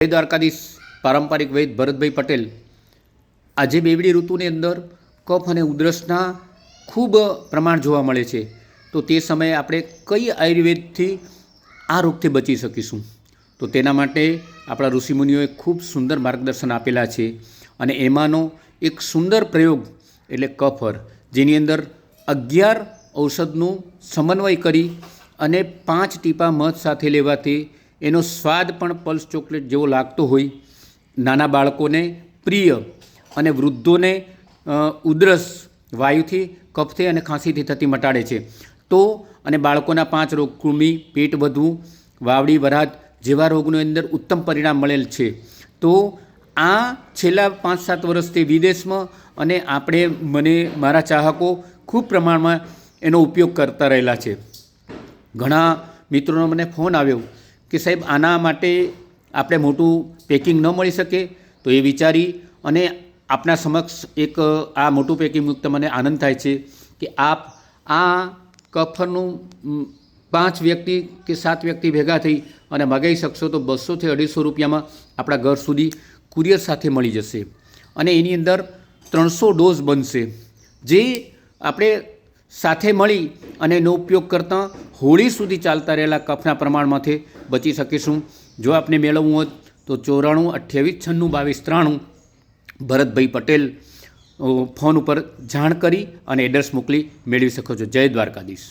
જય દ્વારકાધીશ પારંપરિક વૈદ ભરતભાઈ પટેલ। આજે બેવડી ઋતુની અંદર કફ અને ઉધરસના ખૂબ પ્રમાણ જોવા મળે છે, તો તે સમયે આપણે કઈ આયુર્વેદથી આ રોગથી બચી શકીશું? તો તેના માટે આપણા ઋષિમુનિઓએ ખૂબ સુંદર માર્ગદર્શન આપેલા છે અને એમાંનો એક સુંદર પ્રયોગ એટલે કફર, જેની અંદર 11 ઔષધનું સમન્વય કરી અને 5 ટીપા મધ સાથે લેવાથી એનો સ્વાદ પણ પલ્સ ચોકલેટ જેવો લાગતો હોય, નાના બાળકોને પ્રિય અને વૃદ્ધોને ઉધરસ વાયુથી, કફથી અને ખાંસીથી થતી મટાડે છે। તો અને બાળકોના 5 રોગ કૃમિ, પેટ વધવું, વાવડી વરાત જેવા રોગની અંદર ઉત્તમ પરિણામ મળેલ છે। તો આ છેલ્લા 5-7 વર્ષથી વિદેશમાં અને આપણે મારા ચાહકો ખૂબ પ્રમાણમાં એનો ઉપયોગ કરતા રહેલા છે। ઘણા મિત્રોનો મને ફોન આવ્યો કે સાહેબ આના માટે આપણે મોટું પેકિંગ ન મળી શકે, તો એ વિચારી અને આપના સમક્ષ એક આ મોટું પેકિંગ મુક્ત મને આનંદ થાય છે કે આપ આ કફરનું 5 વ્યક્તિ કે 7 વ્યક્તિ ભેગા થઈ અને મગાવી શકશો તો 200 થી 250 રૂપિયામાં આપણા ઘર સુધી કુરિયર સાથે મળી જશે અને એની અંદર 300 ડોઝ બનશે, જે આપણે સાથે મળી અને એનો ઉપયોગ કરતાં હોળી સુધી ચાલતા રહેલા કફના પ્રમાણમાંથી બચી શકીશું। જો આપને મેળવવું હોય તો 94 28 96 22 93 ભરતભાઈ પટેલ ફોન ઉપર જાણ કરી અને એડ્રેસ મોકલી મેળવી શકો છો। જય દ્વારકાધીશ।